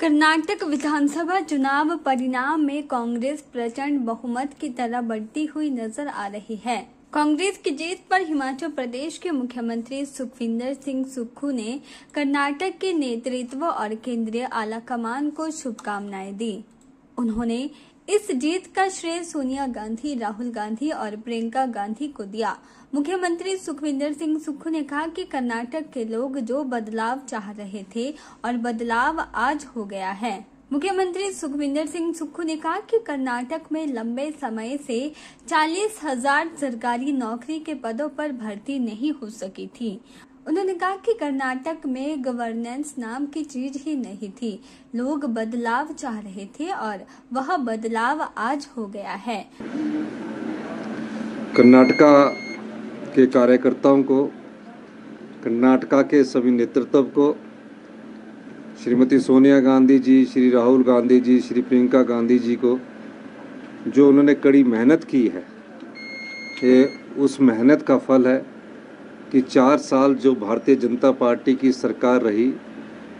कर्नाटक विधानसभा चुनाव परिणाम में कांग्रेस प्रचंड बहुमत की तरह बढ़ती हुई नजर आ रही है। कांग्रेस की जीत पर हिमाचल प्रदेश के मुख्यमंत्री सुखविंदर सिंह सुक्खू ने कर्नाटक के नेतृत्व और केंद्रीय आलाकमान को शुभकामनाएं दी। उन्होंने इस जीत का श्रेय सोनिया गांधी, राहुल गांधी और प्रियंका गांधी को दिया। मुख्यमंत्री सुखविंदर सिंह सुक्खू ने कहा कि कर्नाटक के लोग जो बदलाव चाह रहे थे और बदलाव आज हो गया है। मुख्यमंत्री सुखविंदर सिंह सुक्खू ने कहा कि कर्नाटक में लंबे समय से 40,000 सरकारी नौकरी के पदों पर भर्ती नहीं हो सकी थी। उन्होंने कहा कि कर्नाटक में गवर्नेंस नाम की चीज ही नहीं थी। लोग बदलाव चाह रहे थे और वह बदलाव आज हो गया है। कर्नाटका के कार्यकर्ताओं को, कर्नाटका के सभी नेतृत्व को, श्रीमती सोनिया गांधी जी, श्री राहुल गांधी जी, श्री प्रियंका गांधी जी को जो उन्होंने कड़ी मेहनत की है, ये उस मेहनत का फल है कि 4 साल जो भारतीय जनता पार्टी की सरकार रही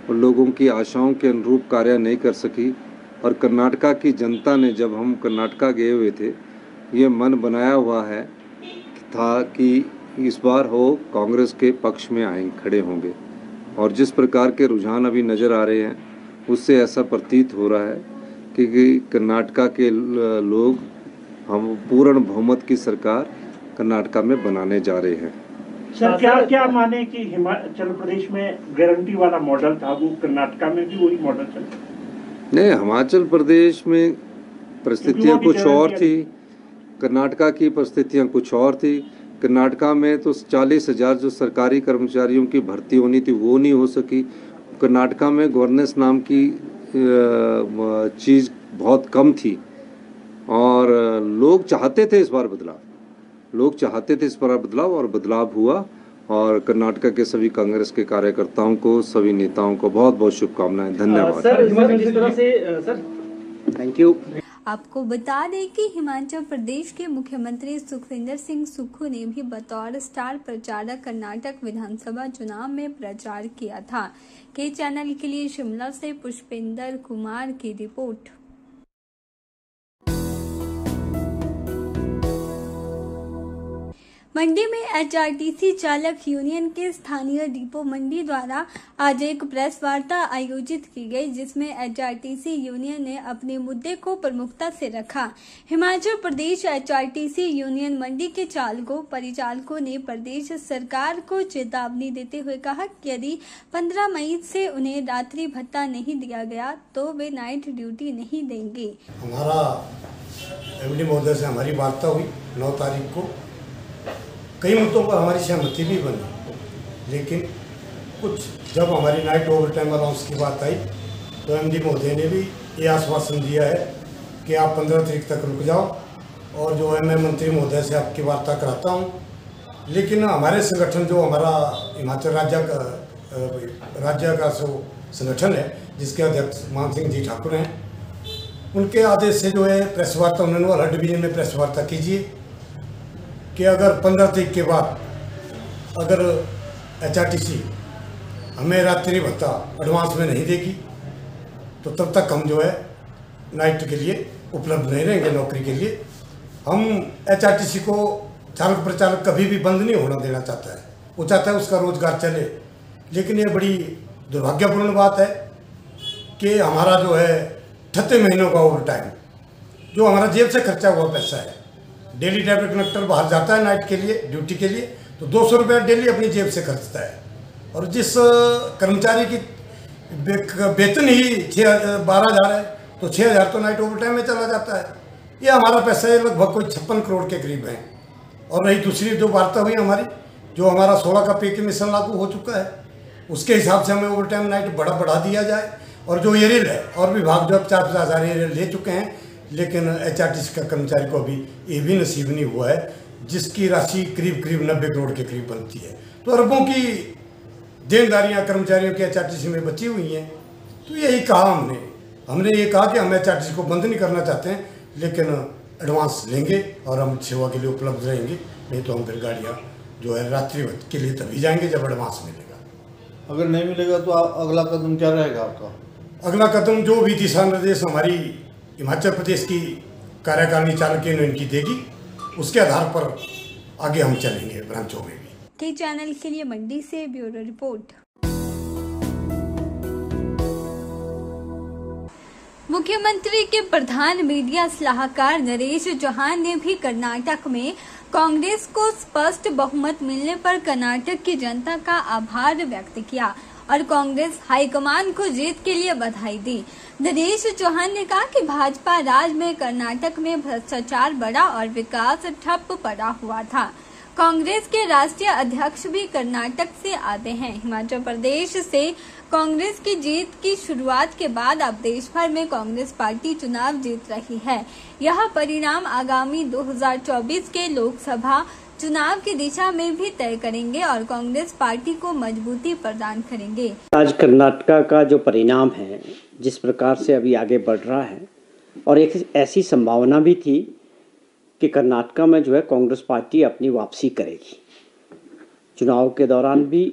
और लोगों की आशाओं के अनुरूप कार्य नहीं कर सकी, और कर्नाटका की जनता ने, जब हम कर्नाटका गए हुए थे, ये मन बनाया हुआ है था कि इस बार वो कांग्रेस के पक्ष में खड़े होंगे। और जिस प्रकार के रुझान अभी नज़र आ रहे हैं, उससे ऐसा प्रतीत हो रहा है कि कर्नाटका के लोग हम पूर्ण बहुमत की सरकार कर्नाटका में बनाने जा रहे हैं। सर, क्या माने कि हिमाचल प्रदेश में गारंटी वाला मॉडल था, वो कर्नाटका में भी वही मॉडल चल? नहीं, हिमाचल प्रदेश में परिस्थितियां कुछ और थी, कर्नाटका की परिस्थितियां कुछ और थी। कर्नाटका में तो 40,000 जो सरकारी कर्मचारियों की भर्ती होनी थी वो नहीं हो सकी। कर्नाटका में गवर्नेंस नाम की चीज़ बहुत कम थी और लोग चाहते थे इस बार बदलाव, और बदलाव हुआ। और कर्नाटका के सभी कांग्रेस के कार्यकर्ताओं को, सभी नेताओं को बहुत बहुत शुभकामनाएं। धन्यवाद। Sir, thank you. आपको बता दें कि हिमाचल प्रदेश के मुख्यमंत्री सुखविंदर सिंह सुक्खू ने भी बतौर स्टार प्रचारक कर्नाटक विधानसभा चुनाव में प्रचार किया था। के चैनल के लिए शिमला से पुष्पेंद्र कुमार की रिपोर्ट। मंडी में एचआरटीसी चालक यूनियन के स्थानीय डिपो मंडी द्वारा आज एक प्रेस वार्ता आयोजित की गई, जिसमें एचआरटीसी यूनियन ने अपने मुद्दे को प्रमुखता से रखा। हिमाचल प्रदेश एचआरटीसी यूनियन मंडी के परिचालकों ने प्रदेश सरकार को चेतावनी देते हुए कहा कि यदि 15 मई से उन्हें रात्रि भत्ता नहीं दिया गया तो वे नाइट ड्यूटी नहीं देंगे। हमारा एमडी महोदय से हमारी वार्ता हुई 9 तारीख को। कई मुद्दों पर हमारी सहमति भी बनी, लेकिन कुछ जब हमारी नाइट ओवर टाइम अलाउंस की बात आई तो एमडी महोदय ने भी ये आश्वासन दिया है कि आप 15 तारीख तक रुक जाओ और जो है मैं मंत्री महोदय से आपकी वार्ता कराता हूँ। लेकिन हमारे संगठन, जो हमारा हिमाचल राज्य का जो संगठन है, जिसके अध्यक्ष मान सिंह जी ठाकुर हैं, उनके आदेश से जो है प्रेस वार्ता, उन्होंने वाला डिवीजन में प्रेस वार्ता कीजिए कि अगर 15 तारीख के बाद अगर एचआरटीसी हमें रात्रि भत्ता एडवांस में नहीं देगी तो तब तक हम जो है नाइट के लिए उपलब्ध नहीं रहेंगे नौकरी के लिए। हम एचआरटीसी को चालक प्रचालक कभी भी बंद नहीं होना देना चाहता है, वो चाहता है उसका रोजगार चले। लेकिन ये बड़ी दुर्भाग्यपूर्ण बात है कि हमारा जो है 38 महीनों का ओवर टाइम, जो हमारा जेब से खर्चा हुआ पैसा है, डेली ड्राइवर कंडक्टर बाहर जाता है नाइट के लिए, ड्यूटी के लिए, तो 200 रुपये डेली अपनी जेब से खर्चता है। और जिस कर्मचारी की वेतन ही 12,000 है तो 6,000 तो नाइट ओवर टाइम में चला जाता है। ये हमारा पैसा है लगभग कोई 56 करोड़ के करीब है। और रही दूसरी जो वार्ता हुई हमारी, जो हमारा 16 का पे कमीशन लागू हो चुका है, उसके हिसाब से हमें ओवर टाइम नाइट बढ़ा दिया जाए। और जो एरियल है, और विभाग जो अब 4,000 एरियल ले चुके हैं, लेकिन एचआरटीसी का कर्मचारी को अभी ये भी नसीब नहीं हुआ है, जिसकी राशि करीब 90 करोड़ के करीब बनती है। तो अरबों की देनदारियां कर्मचारियों की एचआरटीसी में बची हुई हैं। तो यही कहा हमने ये कहा कि हम एचआरटीसी को बंद नहीं करना चाहते हैं, लेकिन एडवांस लेंगे और हम सेवा के लिए उपलब्ध रहेंगे। नहीं तो हम फिर गाड़ियाँ जो है रात्रि के लिए तभी जाएंगे जब एडवांस मिलेगा। अगर नहीं मिलेगा तो अगला कदम क्या रहेगा आपका? अगला कदम जो भी दिशा निर्देश हमारी हिमाचल प्रदेश की कार्यकारिणी चालक ने इनकी देगी, उसके आधार पर आगे हम चलेंगे ब्रांचों में भी। के चैनल के लिए मंडी से ब्यूरो रिपोर्ट। मुख्यमंत्री के प्रधान मीडिया सलाहकार नरेश चौहान ने भी कर्नाटक में कांग्रेस को स्पष्ट बहुमत मिलने पर कर्नाटक की जनता का आभार व्यक्त किया और कांग्रेस हाईकमान को जीत के लिए बधाई दी। नरेश चौहान ने कहा कि भाजपा राज में कर्नाटक में भ्रष्टाचार बढ़ा और विकास ठप पड़ा हुआ था। कांग्रेस के राष्ट्रीय अध्यक्ष भी कर्नाटक से आते हैं। हिमाचल प्रदेश से कांग्रेस की जीत की शुरुआत के बाद अब देश भर में कांग्रेस पार्टी चुनाव जीत रही है। यह परिणाम आगामी 2024 के लोकसभा चुनाव की दिशा में भी तय करेंगे और कांग्रेस पार्टी को मजबूती प्रदान करेंगे। आज कर्नाटक का जो परिणाम है, जिस प्रकार से अभी आगे बढ़ रहा है, और एक ऐसी संभावना भी थी कि कर्नाटक में जो है कांग्रेस पार्टी अपनी वापसी करेगी। चुनाव के दौरान भी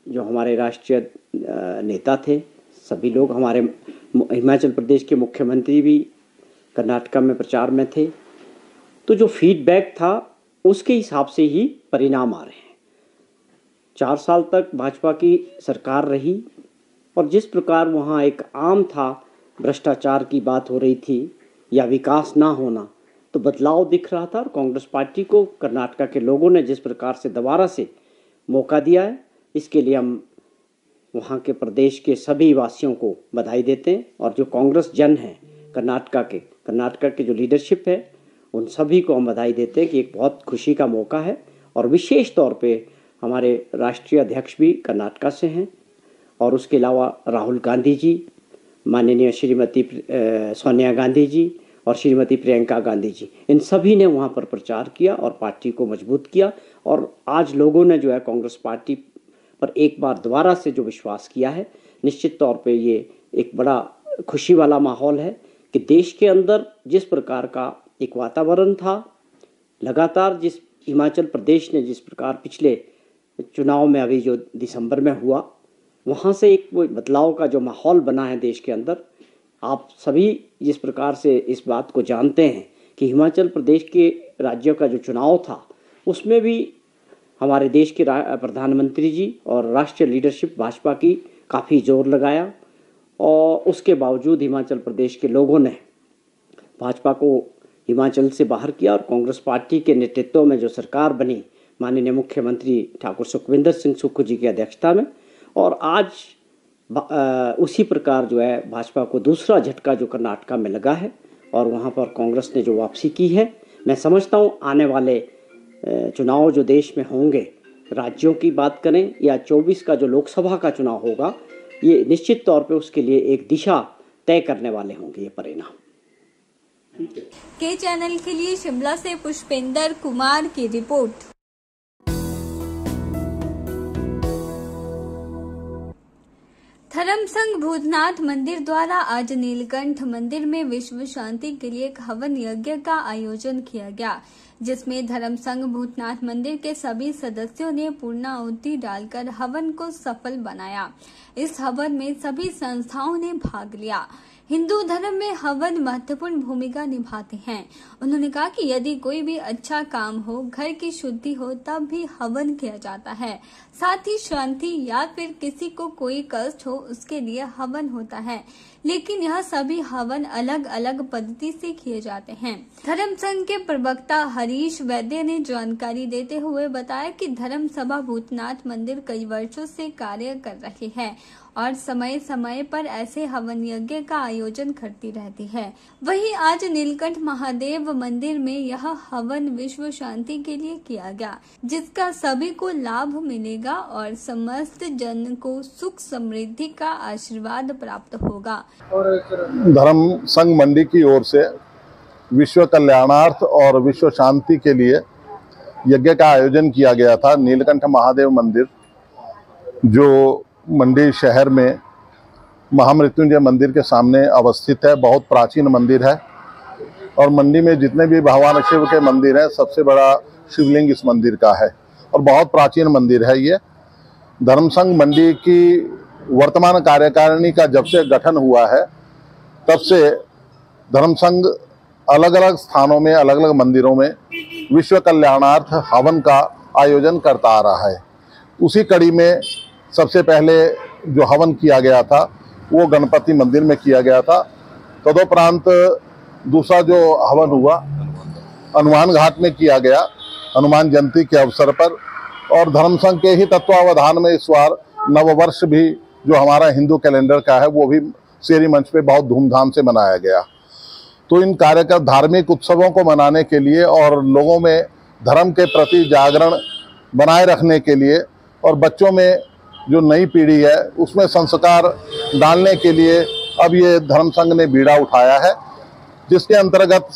जो हमारे राष्ट्रीय नेता थे, सभी लोग, हमारे हिमाचल प्रदेश के मुख्यमंत्री भी कर्नाटक में प्रचार में थे, तो जो फीडबैक था उसके हिसाब से ही परिणाम आ रहे हैं। 4 साल तक भाजपा की सरकार रही और जिस प्रकार वहाँ एक आम था, भ्रष्टाचार की बात हो रही थी या विकास ना होना, तो बदलाव दिख रहा था। और कांग्रेस पार्टी को कर्नाटक के लोगों ने जिस प्रकार से दोबारा से मौका दिया है, इसके लिए हम वहाँ के प्रदेश के सभी वासियों को बधाई देते हैं। और जो कांग्रेस जन हैं कर्नाटक के जो लीडरशिप है, उन सभी को हम बधाई देते हैं कि एक बहुत खुशी का मौका है। और विशेष तौर पे हमारे राष्ट्रीय अध्यक्ष भी कर्नाटक से हैं और उसके अलावा राहुल गांधी जी, माननीय श्रीमती सोनिया गांधी जी और श्रीमती प्रियंका गांधी जी, इन सभी ने वहाँ पर प्रचार किया और पार्टी को मजबूत किया। और आज लोगों ने जो है कांग्रेस पार्टी पर एक बार दोबारा से जो विश्वास किया है, निश्चित तौर पे ये एक बड़ा खुशी वाला माहौल है कि देश के अंदर जिस प्रकार का एक वातावरण था, लगातार जिस हिमाचल प्रदेश ने जिस प्रकार पिछले चुनाव में अभी जो दिसंबर में हुआ, वहाँ से एक वो बदलाव का जो माहौल बना है देश के अंदर, आप सभी जिस प्रकार से इस बात को जानते हैं कि हिमाचल प्रदेश के राज्यों का जो चुनाव था, उसमें भी हमारे देश के प्रधानमंत्री जी और राष्ट्रीय लीडरशिप भाजपा की काफ़ी जोर लगाया और उसके बावजूद हिमाचल प्रदेश के लोगों ने भाजपा को हिमाचल से बाहर किया और कांग्रेस पार्टी के नेतृत्व में जो सरकार बनी माननीय मुख्यमंत्री ठाकुर सुखविंदर सिंह सुक्खू जी की अध्यक्षता में, और आज उसी प्रकार जो है भाजपा को दूसरा झटका जो कर्नाटक में लगा है और वहाँ पर कांग्रेस ने जो वापसी की है, मैं समझता हूँ आने वाले चुनाव जो देश में होंगे, राज्यों की बात करें या 24 का जो लोकसभा का चुनाव होगा, ये निश्चित तौर पे उसके लिए एक दिशा तय करने वाले होंगे ये परिणाम। के चैनल के लिए शिमला से पुष्पेंद्र कुमार की रिपोर्ट। धर्म संघ भूतनाथ मंदिर द्वारा आज नीलकंठ मंदिर में विश्व शांति के लिए एक हवन यज्ञ का आयोजन किया गया, जिसमें धर्म संघ भूतनाथ मंदिर के सभी सदस्यों ने पूर्णाहुति डालकर हवन को सफल बनाया। इस हवन में सभी संस्थाओं ने भाग लिया। हिंदू धर्म में हवन महत्वपूर्ण भूमिका निभाते हैं। उन्होंने कहा कि यदि कोई भी अच्छा काम हो, घर की शुद्धि हो, तब भी हवन किया जाता है। साथ ही शांति या फिर किसी को कोई कष्ट हो, उसके लिए हवन होता है। लेकिन यह सभी हवन अलग अलग पद्धति से किए जाते हैं। धर्म संघ के प्रवक्ता हरीश वैद्य ने जानकारी देते हुए बताया कि धर्म सभा भूतनाथ मंदिर कई वर्षों से कार्य कर रही है और समय समय पर ऐसे हवन यज्ञ का आयोजन करती रहती है। वहीं आज नीलकंठ महादेव मंदिर में यह हवन विश्व शांति के लिए किया गया, जिसका सभी को लाभ मिलेगा और समस्त जन को सुख समृद्धि का आशीर्वाद प्राप्त होगा। धर्म संघ मंडी की ओर से विश्व कल्याणार्थ और विश्व शांति के लिए यज्ञ का आयोजन किया गया था। नीलकंठ महादेव मंदिर जो मंडी शहर में महामृत्युंजय मंदिर के सामने अवस्थित है, बहुत प्राचीन मंदिर है और मंडी में जितने भी भगवान शिव के मंदिर हैं, सबसे बड़ा शिवलिंग इस मंदिर का है और बहुत प्राचीन मंदिर है। ये धर्म संघ मंडी की वर्तमान कार्यकारिणी का जब से गठन हुआ है तब से धर्म संघ अलग अलग स्थानों में, अलग अलग मंदिरों में विश्व कल्याणार्थ हवन का आयोजन करता आ रहा है। उसी कड़ी में सबसे पहले जो हवन किया गया था वो गणपति मंदिर में किया गया था। तदोपरांत दूसरा जो हवन हुआ हनुमान घाट में किया गया, हनुमान जयंती के अवसर पर। और धर्म संघ के ही तत्वावधान में इस बार नववर्ष भी जो हमारा हिंदू कैलेंडर का है वो भी शेरी मंच पे बहुत धूमधाम से मनाया गया। तो इन कार्यक्रम धार्मिक उत्सवों को मनाने के लिए और लोगों में धर्म के प्रति जागरण बनाए रखने के लिए और बच्चों में जो नई पीढ़ी है उसमें संस्कार डालने के लिए अब ये धर्म संघ ने बीड़ा उठाया है, जिसके अंतर्गत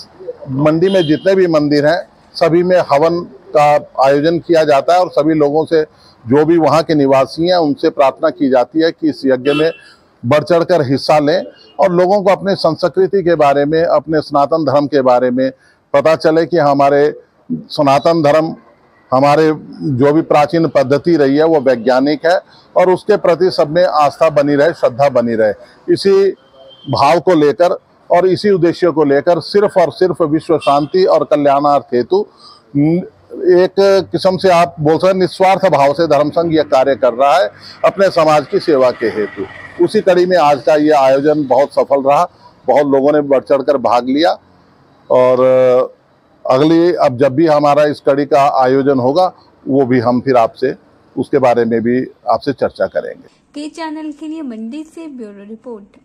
मंडी में जितने भी मंदिर हैं सभी में हवन का आयोजन किया जाता है और सभी लोगों से, जो भी वहाँ के निवासी हैं, उनसे प्रार्थना की जाती है कि इस यज्ञ में बढ़ चढ़कर हिस्सा लें और लोगों को अपने संस्कृति के बारे में, अपने सनातन धर्म के बारे में पता चले कि हमारे सनातन धर्म, हमारे जो भी प्राचीन पद्धति रही है वो वैज्ञानिक है और उसके प्रति सब में आस्था बनी रहे, श्रद्धा बनी रहे। इसी भाव को लेकर और इसी उद्देश्य को लेकर सिर्फ और सिर्फ विश्व शांति और कल्याणार्थ हेतु एक किस्म से आप बोल सकते निस्वार्थ भाव से धर्म संघ यह कार्य कर रहा है अपने समाज की सेवा के हेतु। उसी कड़ी में आज का ये आयोजन बहुत सफल रहा, बहुत लोगों ने बढ़ चढ़ कर भाग लिया और अगली अब जब भी हमारा इस कड़ी का आयोजन होगा वो भी हम फिर आपसे उसके बारे में भी आपसे चर्चा करेंगे। के चैनल के लिए मंडी से ब्यूरो रिपोर्ट।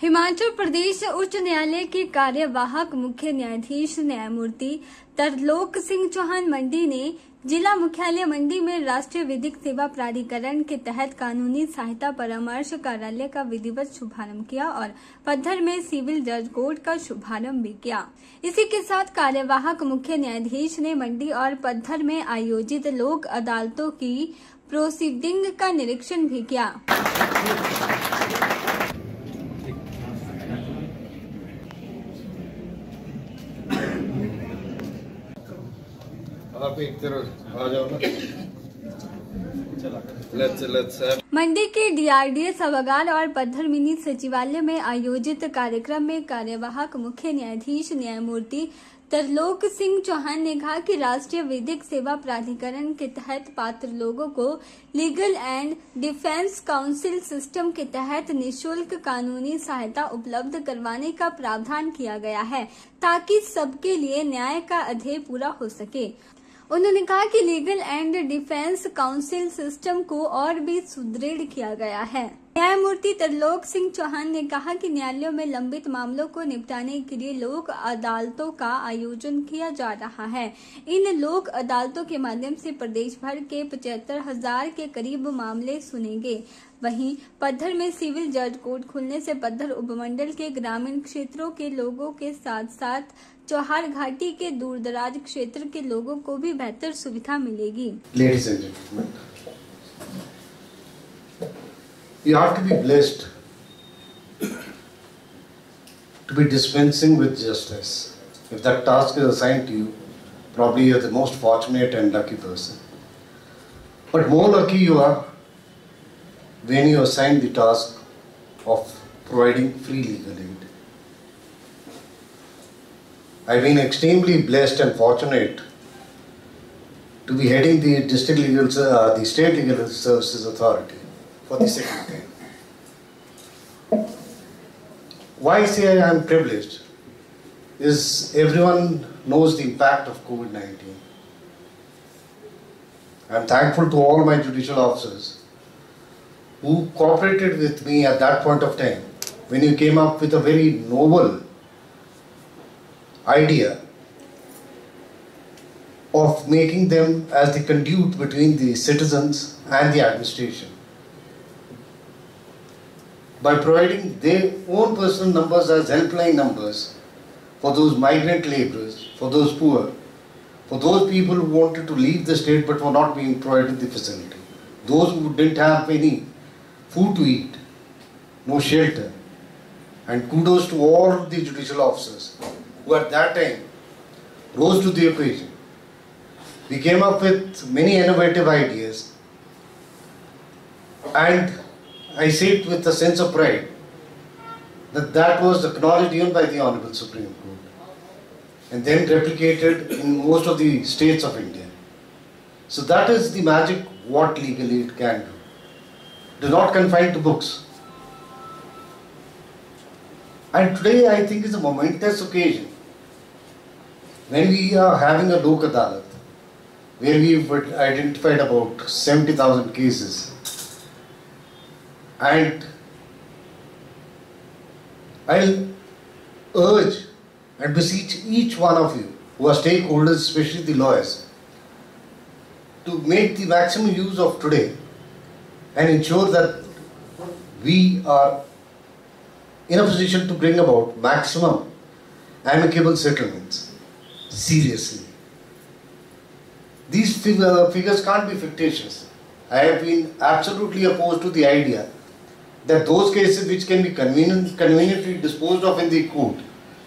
हिमाचल प्रदेश उच्च न्यायालय के कार्यवाहक मुख्य न्यायाधीश न्यायमूर्ति तरलोक सिंह चौहान मंडी ने जिला मुख्यालय मंडी में राष्ट्रीय विधिक सेवा प्राधिकरण के तहत कानूनी सहायता परामर्श कार्यालय का विधिवत शुभारंभ किया और पद्धर में सिविल जज कोर्ट का शुभारंभ भी किया। इसी के साथ कार्यवाहक मुख्य न्यायाधीश ने मंडी और पद्धर में आयोजित लोक अदालतों की प्रोसीडिंग का निरीक्षण भी किया। आप एक तरफ आ जाओ ना। मंडी के डीआरडीए सभागार और पद्धर मिनी सचिवालय में आयोजित कार्यक्रम में कार्यवाहक मुख्य न्यायाधीश न्यायमूर्ति तरलोक सिंह चौहान ने कहा कि राष्ट्रीय विधिक सेवा प्राधिकरण के तहत पात्र लोगों को legal and defence council system के तहत निःशुल्क कानूनी सहायता उपलब्ध करवाने का प्रावधान किया गया है ताकि सबके लिए न्याय का अध्यय पूरा हो सके। उन्होंने कहा कि legal and defence council system को और भी सुदृढ़ किया गया है। न्यायमूर्ति तरलोक सिंह चौहान ने कहा कि न्यायालयों में लंबित मामलों को निपटाने के लिए लोक अदालतों का आयोजन किया जा रहा है। इन लोक अदालतों के माध्यम से प्रदेश भर के 75,000 के करीब मामले सुनेंगे। वहीं पद्धर में सिविल जज कोर्ट खुलने से पद्धर उपमंडल के ग्रामीण क्षेत्रों के लोगों के साथ साथ चौहार घाटी के दूरदराज क्षेत्र के लोगों को भी बेहतर सुविधा मिलेगी। Ladies and gentlemen, you have to be blessed to be dispensing with justice. If that task is assigned to you, probably you are the most fortunate and lucky person. But more lucky you are when you assign the task of providing free legal aid. I've been extremely blessed and fortunate to be heading the the State Legal Services Authority for the second time. Why I say I am privileged is everyone knows the impact of COVID-19. I am thankful to all my judicial officers who cooperated with me at that point of time when you came up with a very novel idea of making them as the conduit between the citizens and the administration by providing their own personal numbers as helpline numbers for those migrant laborers, for those poor, for those people who wanted to leave the state but were not being provided the facility, those who didn't have any food to eat, no shelter. And kudos to all the judicial officers who at that time rose to the occasion. We came up with many innovative ideas, and I say it with a sense of pride that was acknowledged even by the Honorable Supreme Court and then replicated in most of the states of India. So that is the magic what legal aid can do. It is not confined to books. And today I think is a momentous occasion when we are having a Lok Adalat, where we've identified about 70,000 cases. And I'll urge and beseech each one of you who are stakeholders, especially the lawyers, to make the maximum use of today and ensure that we are in a position to bring about maximum amicable settlements. Seriously. These figures can't be fictitious. I have been absolutely opposed to the idea that those cases which can be conveniently disposed of in the court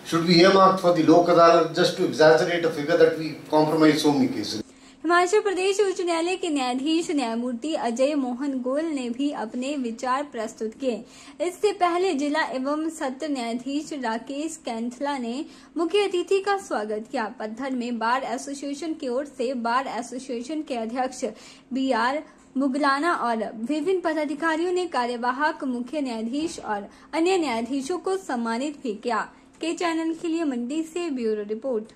should be earmarked for the Lok Adalat just to exaggerate a figure that we compromise so many cases. Himachal Pradesh उच्च न्यायालय के न्यायाधीश न्यायमूर्ति अजय मोहन गोयल ने भी अपने विचार प्रस्तुत किए। इससे पहले जिला एवं सत्र न्यायाधीश राकेश कैंथला ने मुख्य अतिथि का स्वागत किया। पत्थर में बार एसोसिएशन की ओर से बार एसोसिएशन के अध्यक्ष BR मुगलाना और विभिन्न पदाधिकारियों ने कार्यवाहक मुख्य न्यायाधीश और अन्य न्यायाधीशों को सम्मानित भी किया। के चैनल के लिए मंडी से ब्यूरो रिपोर्ट।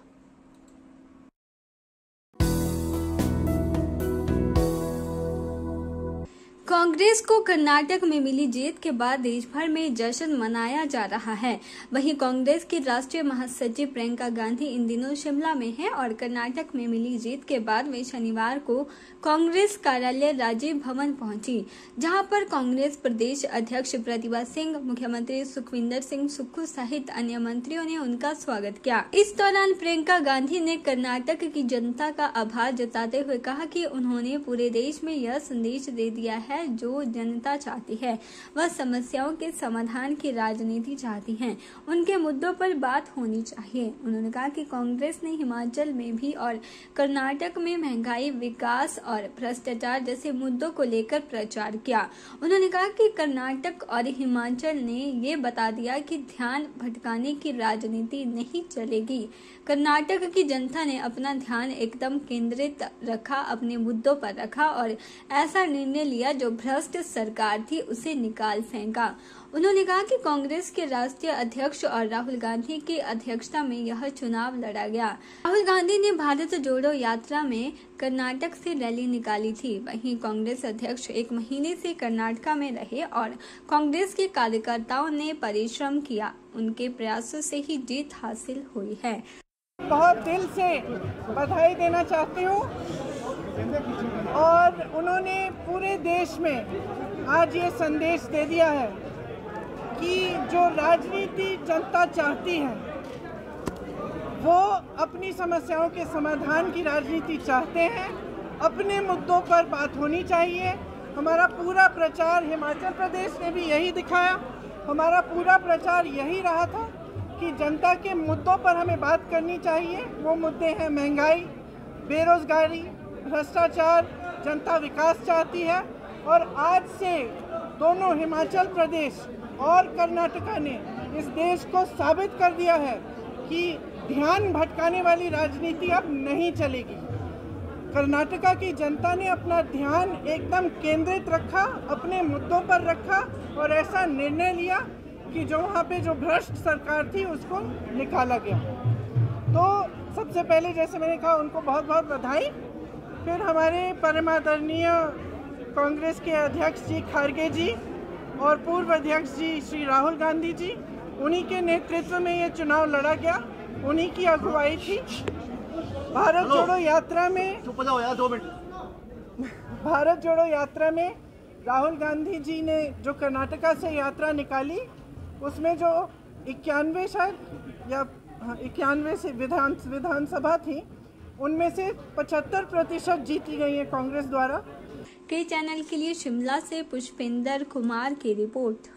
कांग्रेस को कर्नाटक में मिली जीत के बाद देश भर में जश्न मनाया जा रहा है। वहीं कांग्रेस की राष्ट्रीय महासचिव प्रियंका गांधी इन दिनों शिमला में हैं और कर्नाटक में मिली जीत के बाद वे शनिवार को कांग्रेस कार्यालय राजीव भवन पहुंची, जहां पर कांग्रेस प्रदेश अध्यक्ष प्रतिभा सिंह, मुख्यमंत्री सुखविंदर सिंह सुक्खू सहित अन्य मंत्रियों ने उनका स्वागत किया। इस दौरान प्रियंका गांधी ने कर्नाटक की जनता का आभार जताते हुए कहा कि उन्होंने पूरे देश में यह संदेश दे दिया है जो जनता चाहती है। वह समस्याओं के समाधान की राजनीति चाहती हैं। उनके मुद्दों पर बात होनी चाहिए। उन्होंने कहा कि कांग्रेस ने हिमाचल में भी और कर्नाटक में महंगाई, विकास और भ्रष्टाचार जैसे मुद्दों को लेकर प्रचार किया। उन्होंने कहा कि कर्नाटक और हिमाचल ने ये बता दिया कि ध्यान भटकाने की राजनीति नहीं चलेगी। कर्नाटक की जनता ने अपना ध्यान एकदम केंद्रित रखा, अपने मुद्दों पर रखा और ऐसा निर्णय लिया जो भ्रष्ट सरकार थी उसे निकाल फेंका। उन्होंने कहा कि कांग्रेस के राष्ट्रीय अध्यक्ष और राहुल गांधी की अध्यक्षता में यह चुनाव लड़ा गया। राहुल गांधी ने भारत जोड़ो यात्रा में कर्नाटक से रैली निकाली थी। वहीं कांग्रेस अध्यक्ष 1 महीने से कर्नाटक में रहे और कांग्रेस के कार्यकर्ताओं ने परिश्रम किया। उनके प्रयासों से ही जीत हासिल हुई है। बहुत दिल से बधाई देना चाहती हूँ और उन्होंने पूरे देश में आज ये संदेश दे दिया है कि जो राजनीति जनता चाहती है वो अपनी समस्याओं के समाधान की राजनीति चाहते हैं। अपने मुद्दों पर बात होनी चाहिए। हमारा पूरा प्रचार हिमाचल प्रदेश ने भी यही दिखाया। हमारा पूरा प्रचार यही रहा था कि जनता के मुद्दों पर हमें बात करनी चाहिए। वो मुद्दे हैं महंगाई, बेरोजगारी, भ्रष्टाचार। जनता विकास चाहती है और आज से दोनों हिमाचल प्रदेश और कर्नाटक ने इस देश को साबित कर दिया है कि ध्यान भटकाने वाली राजनीति अब नहीं चलेगी। कर्नाटक की जनता ने अपना ध्यान एकदम केंद्रित रखा, अपने मुद्दों पर रखा और ऐसा निर्णय लिया कि जो वहाँ पे जो भ्रष्ट सरकार थी उसको निकाला गया। तो सबसे पहले जैसे मैंने कहा उनको बहुत बहुत बधाई। फिर हमारे परमादरणीय कांग्रेस के अध्यक्ष जी खारगे जी और पूर्व अध्यक्ष जी श्री राहुल गांधी जी, उन्हीं के नेतृत्व में ये चुनाव लड़ा गया, उन्हीं की अगुवाई थी। भारत जोड़ो यात्रा में भारत जोड़ो यात्रा में राहुल गांधी जी ने जो कर्नाटका से यात्रा निकाली उसमें जो 91 शायद या 91 से विधानसभा थी उनमें से 75% जीती गई है कांग्रेस द्वारा। के चैनल के लिए शिमला से पुष्पेंद्र कुमार की रिपोर्ट।